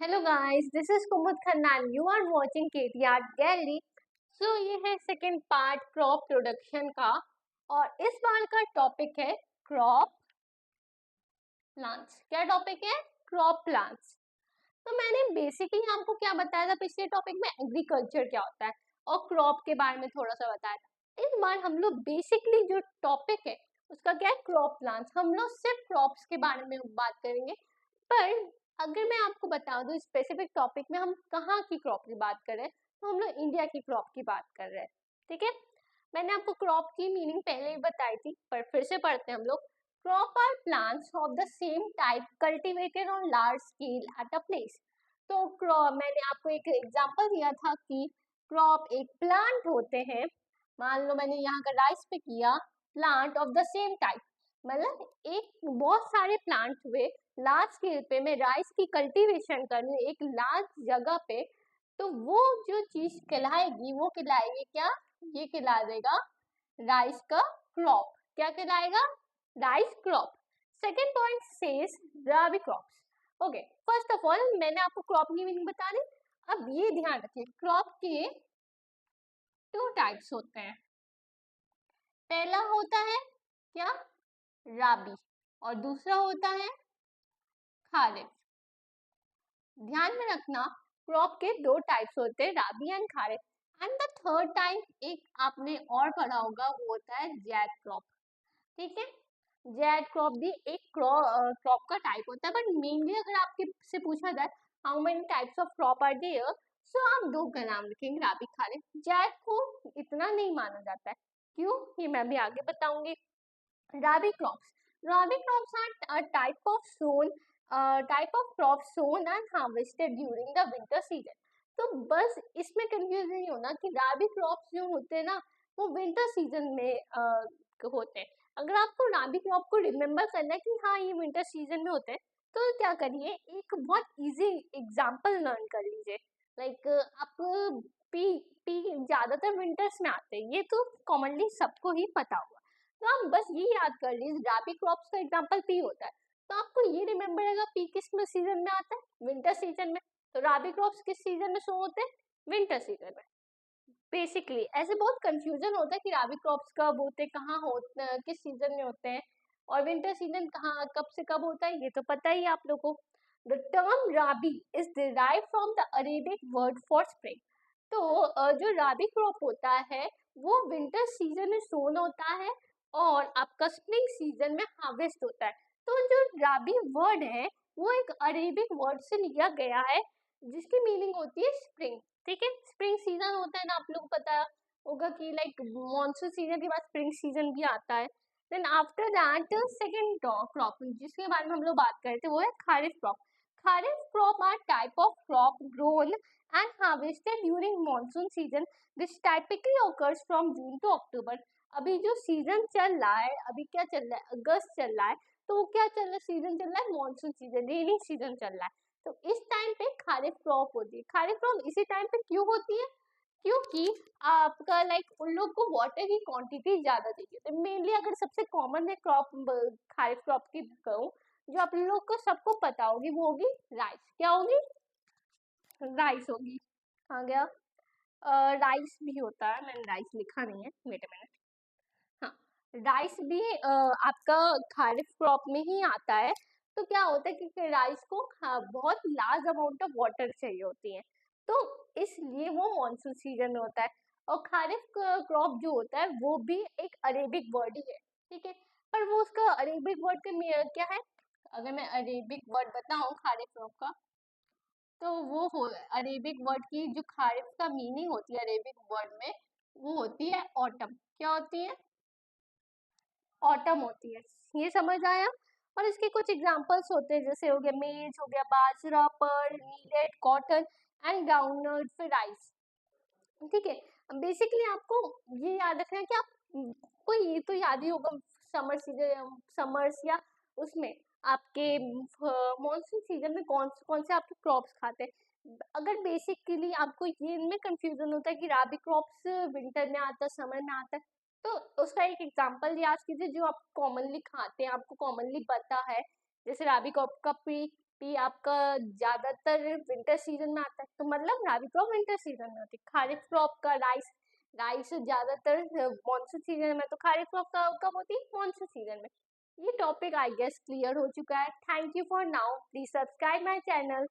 Hello guys, this is Kumud Khanna and you are watching KTR gallery. So ये है second part crop production का और इस बार का टॉपिक है क्रॉप प्लांट्स। क्या टॉपिक है? Crop plants. तो मैंने बेसिकली आपको क्या बताया था पिछले टॉपिक में? एग्रीकल्चर क्या होता है और क्रॉप के बारे में थोड़ा सा बताया था। इस बार हम लोग बेसिकली जो टॉपिक है उसका क्या है? Crop plants. हम लोग सिर्फ क्रॉप्स के बारे में बात करेंगे। पर अगर मैं आपको बता दूं स्पेसिफिक टॉपिक में हम कहाँ की क्रॉप की बात कर रहे हैं, तो हम लोग इंडिया की क्रॉप की बात कर रहे हैं। ठीक है, मैंने आपको क्रॉप की मीनिंग पहले ही बताई थी, पर फिर से पढ़ते हैं हम लोग। Crop are plants of the same type cultivated on large scale at a place. तो क्रॉप मैंने आपको एक एग्जांपल दिया था कि क्रॉप एक प्लांट होते हैं। मान लो मैंने यहाँ का राइस पे किया, plant of the same type, मतलब एक बहुत सारे प्लांट हुए लार्ज स्केल पे। मैं राइस की कल्टीवेशन कर रही हूँ एक लार्ज जगह पे, तो वो जो चीज कहलाएगी वो कहलाएगी क्या? ये कहला देगा राइस का क्रॉप। क्या कहलाएगा? Rice crop. Second point says rabi crops. Okay, first of all मैंने आपको क्रॉप की मीनिंग बता दी। अब ये ध्यान रखिए, क्रॉप के टू टाइप्स होते हैं। पहला होता है क्या? राबी। और दूसरा होता है खारिफ। ध्यान में रखना, क्रॉप के दो टाइप्स होते हैं, rabi and kharif. And the third type एक आपने और पढ़ा होगा, वो होता है जैद क्रॉप। ठीक है, जैद क्रॉप भी एक क्रॉप का टाइप होता है, बट मेनली अगर आपके से पूछा जाए how many types of crop are there, so आप दो का नाम लिखेंगे, राबी खारिफ। जैद को इतना नहीं माना जाता है। क्यों? ये मैं भी आगे बताऊंगी। Rabi crops. Rabi crops are a type of crop sown and harvested during the winter season. तो बस इसमें कंफ्यूजन नहीं होना कि राबी क्रॉप्स जो होते हैं ना वो विंटर सीजन में होते हैं। अगर आपको राबी क्रॉप को रिमेम्बर करना है कि हाँ ये विंटर सीजन में होते हैं, तो क्या करिए, एक बहुत इजी एग्जांपल लर्न कर लीजिए। लाइक आप पी पी ज्यादातर विंटर्स में आते हैं, ये तो कॉमनली सबको ही पता होगा। तो आप बस ये याद कर लीजिए, राबी क्रॉप्स का एग्जांपल पी होता है, तो आपको ये रिमेम्बर रहेगा पी किस में सीजन में आता है? विंटर सीजन में। तो राबी क्रॉप्स किस सीजन में शो होते हैं? विंटर सीजन में। बेसिकली ऐसे बहुत कंफ्यूजन होता है कि राबी क्रॉप्स कब होते हैं, कहाँ होते हैं, किस सीजन में होते हैं, और विंटर सीजन कहाँ कब से कब होता है, ये तो पता ही है आप लोगों को। The term rabi is derived from the Arabic word for spring. तो जो राबी क्रॉप होता है वो विंटर सीजन में सोन होता है और आपका स्प्रिंग सीजन में हार्वेस्ट होता है। तो जो राबी वर्ड है वो एक अरेबिक वर्ड से लिया गया है जिसकी मीनिंग होती है स्प्रिंग। ठीक है, स्प्रिंग सीजन होता है ना, आप लोग को पता होगा कि लाइक मॉनसून सीजन के बाद स्प्रिंग सीजन भी आता है। Then after that second crop जिसके बारे में हम लोग बात करते हैं वो है kharif crop. Kharif crop are type of crop grown and harvested during monsoon season which typically occurs from June to October. अभी जो सीजन चल रहा है, अभी क्या चल रहा है? अगस्त चल रहा है। तो वो क्या चल रहा है? सीजन चल रहा है मॉनसून सीजन, रेनी सीजन चल रहा है। तो इस टाइम पे खारिफ क्रॉप होती है। खारिफ क्रॉप इसी टाइम पे क्यों होती है? क्योंकि आपका लाइक उन लोग को वाटर की क्वांटिटी ज्यादा चाहिए। तो मेनली अगर सबसे कॉमन है क्रॉप खारिफ क्रॉप की कहूँ, जो आप लोग को सबको पता होगी वो होगी राइस। क्या होगी? राइस होगी। आ गया। राइस भी होता है, मैंने राइस लिखा नहीं है, वेट अ मिनट। हाँ, राइस भी आपका खारिफ क्रॉप में ही आता है। तो क्या होता है कि राइस को बहुत लार्ज अमाउंट ऑफ वाटर चाहिए होती है, तो इसलिए वो मॉनसून सीजन में होता है। और खारिफ क्रॉप जो होता है वो भी एक अरेबिक वर्ड ही है। ठीक है, पर वो उसका अरेबिक वर्ड का क्या है? अगर मैं अरेबिक वर्ड बताऊं खारिफ क्रॉप का, तो वो हो अरेबिक वर्ड की जो खारिफ का मीनिंग होती है अरेबिक वर्ड में, वो होती है ऑटम। क्या होती है? ऑटम होती है। ये समझ आया? और इसके कुछ एग्जांपल्स होते हैं, जैसे हो गया मेज, हो गया bajra, pearl, millet, cotton and groundnut, फिर राइस। ठीक है, बेसिकली आपको ये याद रखना है कि आप कोई ये तो याद ही होगा समर सीजन, समर्स या उसमें आपके मॉनसून सीजन में कौन कौन से आपके क्रॉप्स खाते हैं। अगर बेसिकली आपको ये इनमें कंफ्यूजन होता है कि राबी क्रॉप्स विंटर में आता है, समर में आता है, तो उसका एक एग्जांपल याद कीजिए जो आप कॉमनली खाते हैं, आपको कॉमनली पता है। जैसे राबी क्रॉप का पी भी आपका ज्यादातर विंटर सीजन में आता है, तो मतलब राबी क्रॉप विंटर सीजन में होती है। खारिफ क्रॉप का राइस राइस ज्यादातर मानसून सीजन में, तो खारिफ क्रॉप का कब होती है? मानसून सीजन में। ये टॉपिक आई गेस क्लियर हो चुका है। Thank you for now, please subscribe my channel.